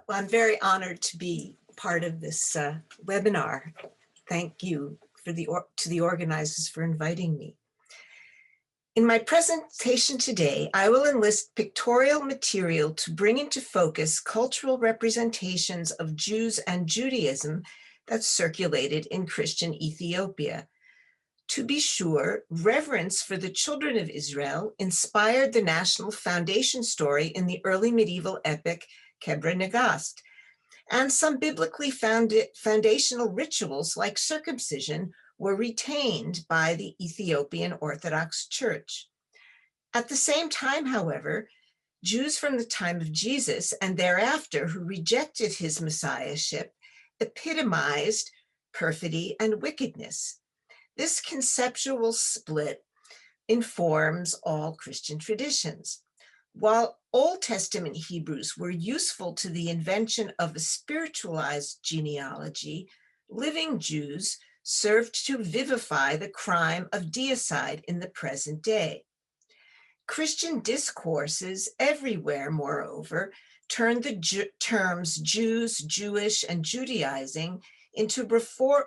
Well, I'm very honored to be part of this webinar. Thank you to the organizers for inviting me. In my presentation today, I will enlist pictorial material to bring into focus cultural representations of Jews and Judaism that circulated in Christian Ethiopia. To be sure, reverence for the children of Israel inspired the national foundation story in the early medieval epic Kebra Nagast, and some biblically foundational rituals like circumcision were retained by the Ethiopian Orthodox Church. At the same time, however, Jews from the time of Jesus and thereafter who rejected his messiahship epitomized perfidy and wickedness. This conceptual split informs all Christian traditions. While Old Testament Hebrews were useful to the invention of a spiritualized genealogy, living Jews served to vivify the crime of deicide in the present day. Christian discourses everywhere, moreover, turned the terms Jews, Jewish, and Judaizing into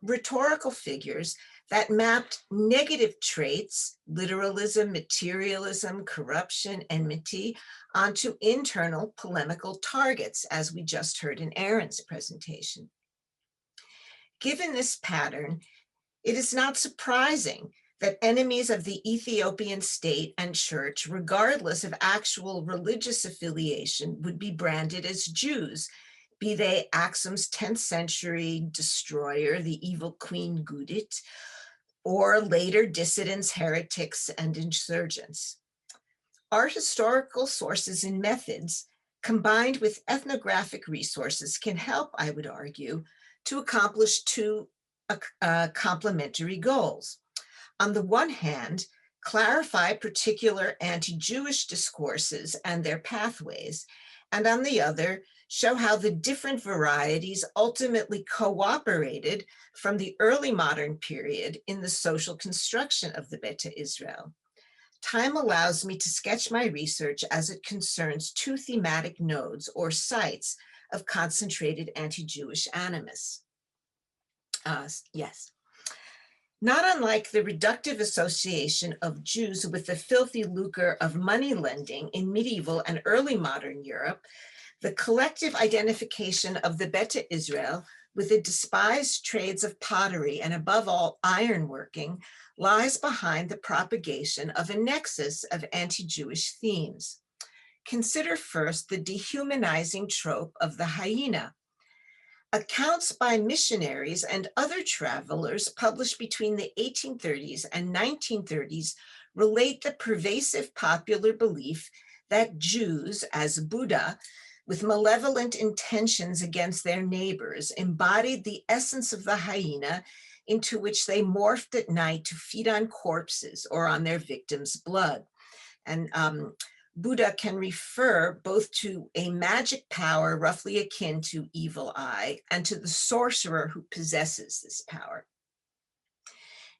rhetorical figures that mapped negative traits, literalism, materialism, corruption, enmity, onto internal polemical targets, as we just heard in Aaron's presentation. Given this pattern, it is not surprising that enemies of the Ethiopian state and church, regardless of actual religious affiliation, would be branded as Jews, be they Axum's 10th century destroyer, the evil Queen Gudit, or later dissidents, heretics, and insurgents. Art historical sources and methods, combined with ethnographic resources, can help, I would argue, to accomplish two complementary goals. On the one hand, clarify particular anti-Jewish discourses and their pathways, and on the other, show how the different varieties ultimately cooperated from the early modern period in the social construction of the Beta Israel. Time allows me to sketch my research as it concerns two thematic nodes or sites of concentrated anti-Jewish animus. Yes. Not unlike the reductive association of Jews with the filthy lucre of money lending in medieval and early modern Europe, the collective identification of the Beta Israel with the despised trades of pottery and above all ironworking lies behind the propagation of a nexus of anti-Jewish themes. Consider first the dehumanizing trope of the hyena. Accounts by missionaries and other travelers published between the 1830s and 1930s relate the pervasive popular belief that Jews, as Buddha, with malevolent intentions against their neighbors, embodied the essence of the hyena into which they morphed at night to feed on corpses or on their victims' blood. And Buddha can refer both to a magic power roughly akin to evil eye and to the sorcerer who possesses this power.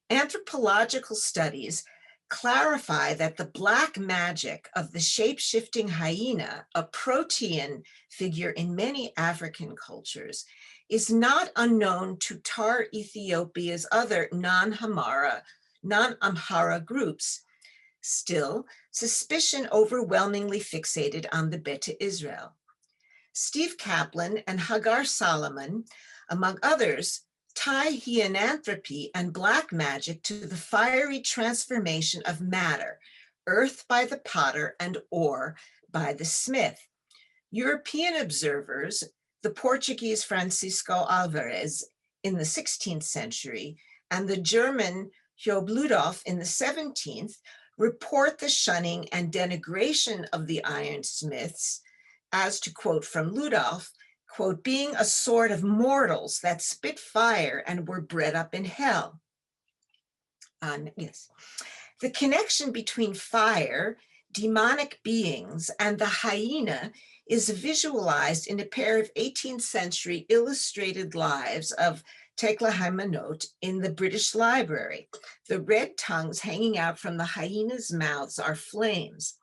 Anthropological studies clarify that the black magic of the shape-shifting hyena, a protean figure in many African cultures, is not unknown to Tar Ethiopia's other non-Amhara groups. Still, suspicion overwhelmingly fixated on the Beta Israel. Steve Kaplan and Hagar Solomon, among others, tie hyenanthropy and black magic to the fiery transformation of matter, earth by the potter and ore by the smith. European observers, the Portuguese Francisco Alvarez in the 16th century and the German Job Ludolf in the 17th, report the shunning and denigration of the ironsmiths as, to quote from Ludolf, quote, being a sort of mortals that spit fire and were bred up in hell. Yes. The connection between fire, demonic beings, and the hyena is visualized in a pair of 18th century illustrated lives of Tekla Haymanot in the British Library. The red tongues hanging out from the hyenas' mouths are flames.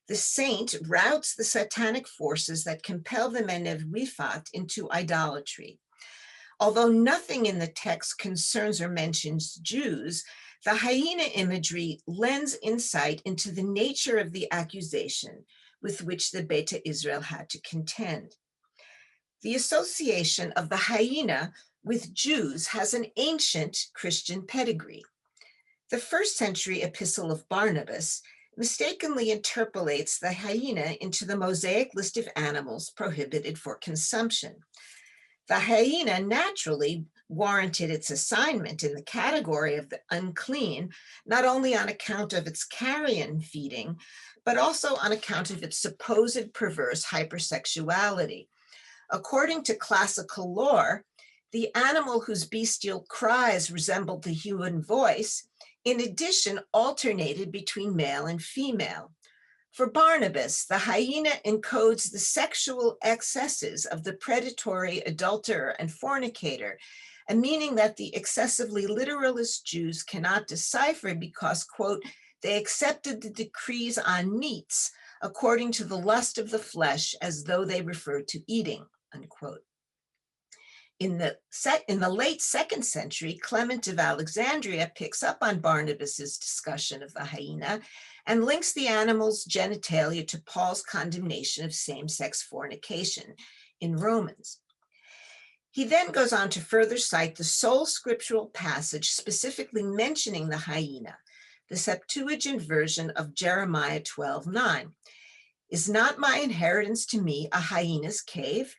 The saint routs the satanic forces that compel the men of Rifat into idolatry. Although nothing in the text concerns or mentions Jews, the hyena imagery lends insight into the nature of the accusation with which the Beta Israel had to contend. The association of the hyena with Jews has an ancient Christian pedigree. The first century epistle of Barnabas mistakenly interpolates the hyena into the Mosaic list of animals prohibited for consumption. The hyena naturally warranted its assignment in the category of the unclean, not only on account of its carrion feeding, but also on account of its supposed perverse hypersexuality. According to classical lore, the animal whose bestial cries resembled the human voice, in addition, alternated between male and female. For Barnabas, the hyena encodes the sexual excesses of the predatory adulterer and fornicator, a meaning that the excessively literalist Jews cannot decipher because, quote, they accepted the decrees on meats according to the lust of the flesh as though they referred to eating, unquote. In the late second century, Clement of Alexandria picks up on Barnabas's discussion of the hyena and links the animal's genitalia to Paul's condemnation of same-sex fornication in Romans. He then goes on to further cite the sole scriptural passage specifically mentioning the hyena, the Septuagint version of Jeremiah 12:9. Is not my inheritance to me a hyena's cave?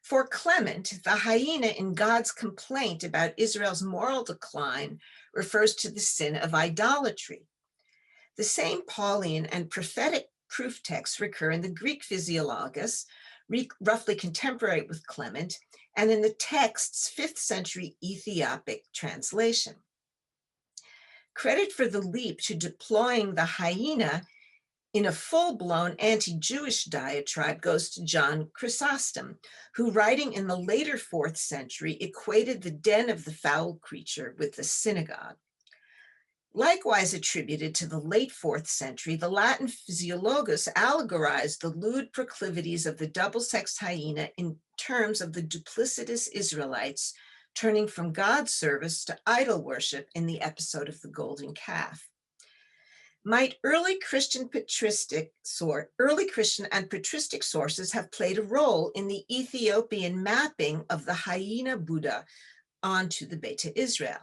For Clement, the hyena in God's complaint about Israel's moral decline refers to the sin of idolatry. The same Pauline and prophetic proof texts recur in the Greek Physiologus, roughly contemporary with Clement, and in the text's 5th century Ethiopic translation. Credit for the leap to deploying the hyena in a full-blown anti-Jewish diatribe goes to John Chrysostom, who, writing in the later 4th century, equated the den of the foul creature with the synagogue. Likewise attributed to the late 4th century, the Latin Physiologus allegorized the lewd proclivities of the double-sexed hyena in terms of the duplicitous Israelites turning from God's service to idol worship in the episode of the golden calf. Might early Christian and patristic sources have played a role in the Ethiopian mapping of the hyena Buddha onto the Beta Israel?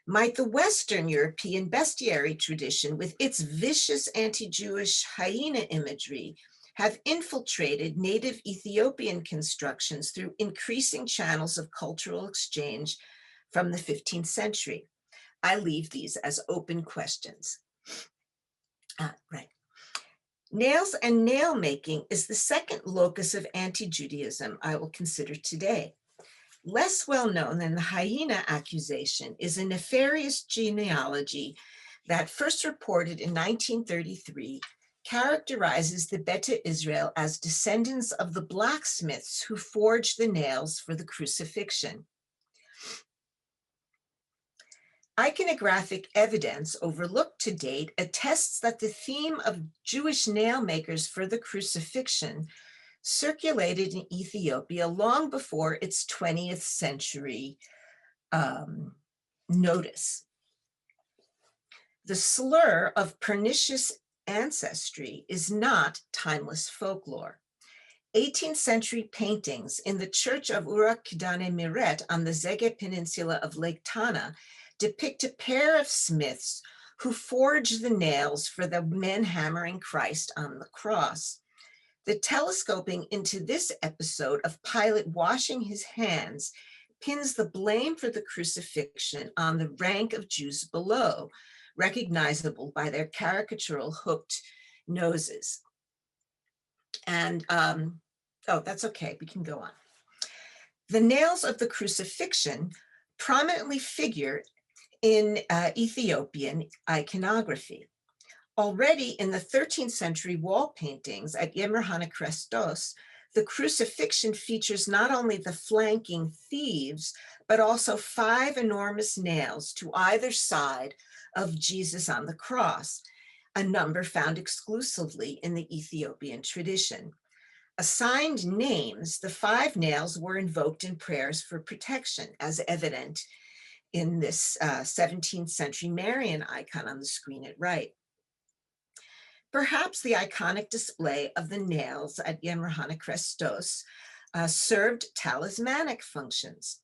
Might the Western European bestiary tradition, with its vicious anti-Jewish hyena imagery, have infiltrated native Ethiopian constructions through increasing channels of cultural exchange from the 15th century? I leave these as open questions. Right. Nails and nail making is the second locus of anti-Judaism I will consider today. Less well known than the hyena accusation is a nefarious genealogy that, first reported in 1933, characterizes the Beta Israel as descendants of the blacksmiths who forged the nails for the crucifixion. Iconographic evidence overlooked to date attests that the theme of Jewish nail makers for the crucifixion circulated in Ethiopia long before its 20th century notice. The slur of pernicious ancestry is not timeless folklore. 18th century paintings in the church of Urak Kidane Miret on the Zege Peninsula of Lake Tana depict a pair of smiths who forged the nails for the men hammering Christ on the cross. The telescoping into this episode of Pilate washing his hands pins the blame for the crucifixion on the rank of Jews below, recognizable by their caricatural hooked noses. And, oh, that's okay, we can go on. The nails of the crucifixion prominently figure in Ethiopian iconography. Already in the 13th century wall paintings at Yemerhana Krestos, the crucifixion features not only the flanking thieves, but also 5 enormous nails to either side of Jesus on the cross. a number found exclusively in the Ethiopian tradition. Assigned names, the 5 nails were invoked in prayers for protection, as evident in this 17th century Marian icon on the screen at right. Perhaps the iconic display of the nails at Yemrahana Krestos served talismanic functions.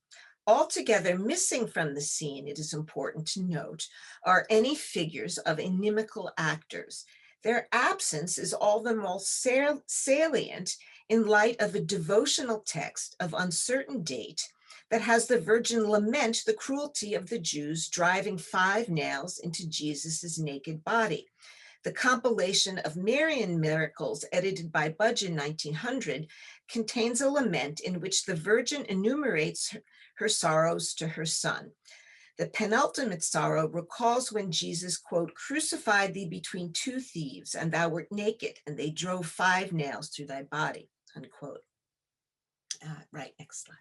Altogether missing from the scene, it is important to note, are any figures of inimical actors. Their absence is all the more salient in light of a devotional text of uncertain date that has the Virgin lament the cruelty of the Jews driving 5 nails into Jesus's naked body. The compilation of Marian miracles, edited by Budge in 1900, contains a lament in which the Virgin enumerates her sorrows to her son. The penultimate sorrow recalls when Jesus, quote, crucified thee between 2 thieves, and thou wert naked, and they drove 5 nails through thy body, unquote. Right, next slide.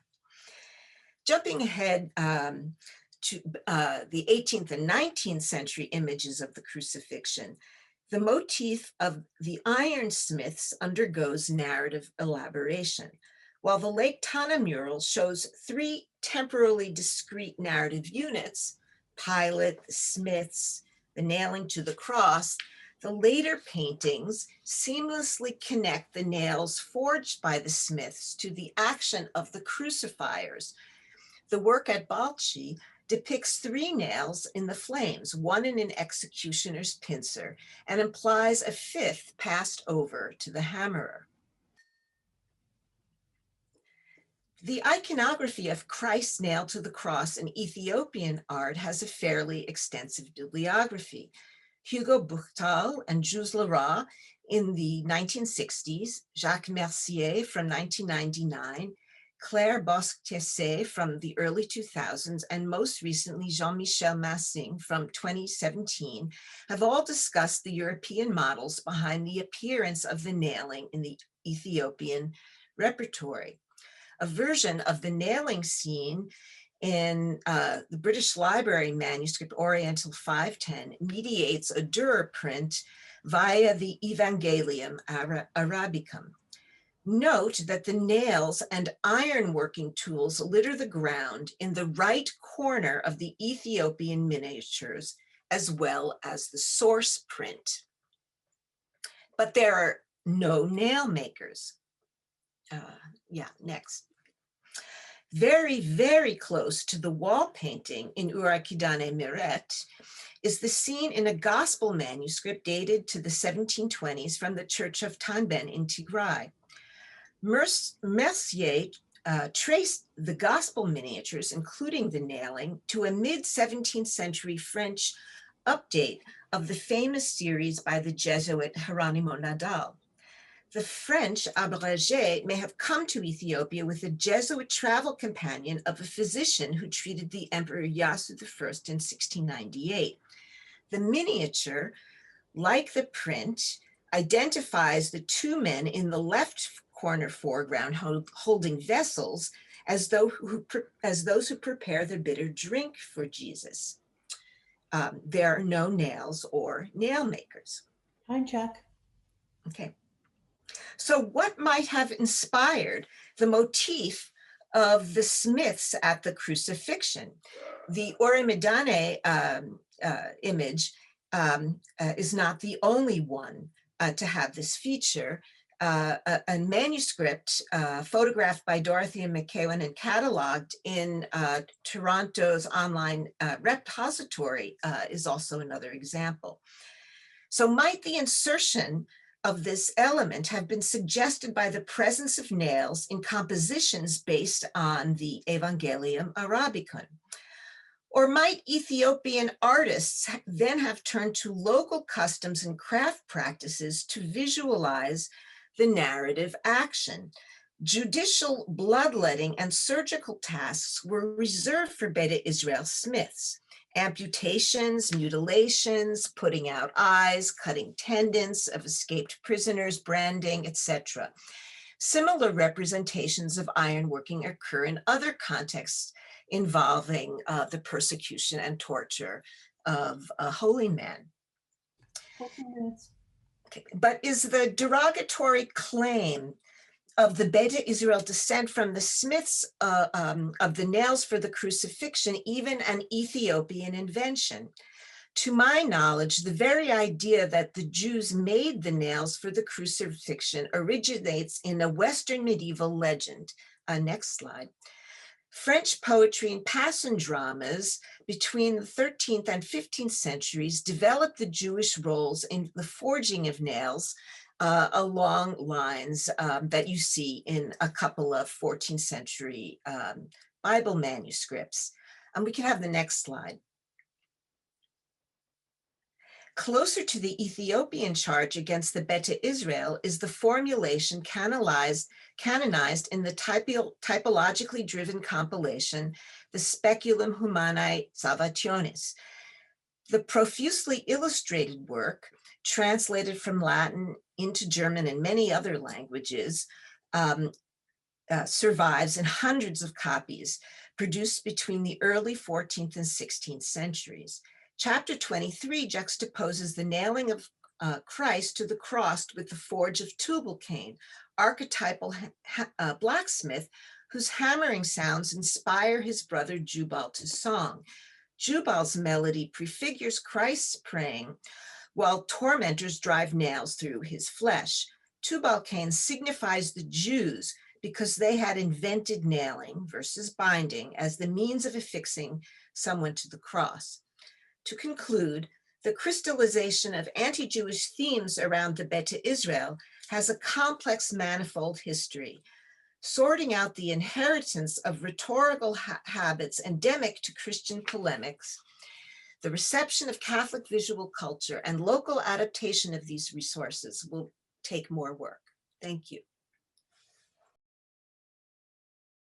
Jumping ahead to the 18th and 19th century images of the crucifixion, the motif of the ironsmiths undergoes narrative elaboration. While the Lake Tana mural shows 3 temporally discrete narrative units, Pilate, the smiths, the nailing to the cross, the later paintings seamlessly connect the nails forged by the smiths to the action of the crucifiers. The work at Balchi depicts 3 nails in the flames, one in an executioner's pincer, and implies a 5th passed over to the hammerer. The iconography of Christ nailed to the cross in Ethiopian art has a fairly extensive bibliography. Hugo Buchtal and Jules Leroy in the 1960s, Jacques Mercier from 1999, Claire Bosque-Tessé from the early 2000s, and most recently Jean-Michel Massing from 2017 have all discussed the European models behind the appearance of the nailing in the Ethiopian repertory. A version of the nailing scene in the British Library manuscript Oriental 510 mediates a Dürer print via the Evangelium Arabicum. Note that the nails and ironworking tools litter the ground in the right corner of the Ethiopian miniatures, as well as the source print. But there are no nail makers. Next. Very, very close to the wall painting in Urakidane Miret is the scene in a gospel manuscript dated to the 1720s from the Church of Tanben in Tigray. Mercier traced the gospel miniatures, including the nailing, to a mid-17th century French update of the famous series by the Jesuit Hieronymo Nadal. The French abrégé may have come to Ethiopia with a Jesuit travel companion of a physician who treated the Emperor Yasu I in 1698. The miniature, like the print, identifies the 2 men in the left corner foreground holding vessels as those who prepare the bitter drink for Jesus. There are no nails or nail makers. Hi, Jack. Okay. So what might have inspired the motif of the smiths at the crucifixion? The Oromidane image is not the only one to have this feature. A manuscript photographed by Dorothea McEwen and cataloged in Toronto's online repository is also another example. So might the insertion of this element have been suggested by the presence of nails in compositions based on the Evangelium Arabicum? Or might Ethiopian artists then have turned to local customs and craft practices to visualize the narrative action? Judicial bloodletting and surgical tasks were reserved for Beta Israel smiths. Amputations, mutilations, putting out eyes, cutting tendons of escaped prisoners, branding, etc. Similar representations of ironworking occur in other contexts involving the persecution and torture of holy men. 14 minutes. Okay. But is the derogatory claim of the Beta Israel descent from the Smiths of the nails for the crucifixion even an Ethiopian invention? To my knowledge, the very idea that the Jews made the nails for the crucifixion originates in a Western medieval legend. Next slide. French poetry and Passion dramas between the 13th and 15th centuries developed the Jewish roles in the forging of nails along lines that you see in a couple of 14th century Bible manuscripts. And we can have the next slide. Closer to the Ethiopian charge against the Beta Israel is the formulation canonized in the typologically driven compilation, the Speculum Humanae Salvationis. The profusely illustrated work, translated from Latin into German and many other languages, survives in hundreds of copies produced between the early 14th and 16th centuries. Chapter 23 juxtaposes the nailing of Christ to the cross with the forge of Tubal-Cain, archetypal blacksmith whose hammering sounds inspire his brother Jubal to song. Jubal's melody prefigures Christ's praying, while tormentors drive nails through his flesh. Tubal-Cain signifies the Jews because they had invented nailing versus binding as the means of affixing someone to the cross. To conclude, the crystallization of anti-Jewish themes around the Beta Israel has a complex, manifold history. Sorting out the inheritance of rhetorical habits endemic to Christian polemics, the reception of Catholic visual culture, and local adaptation of these resources will take more work. Thank you.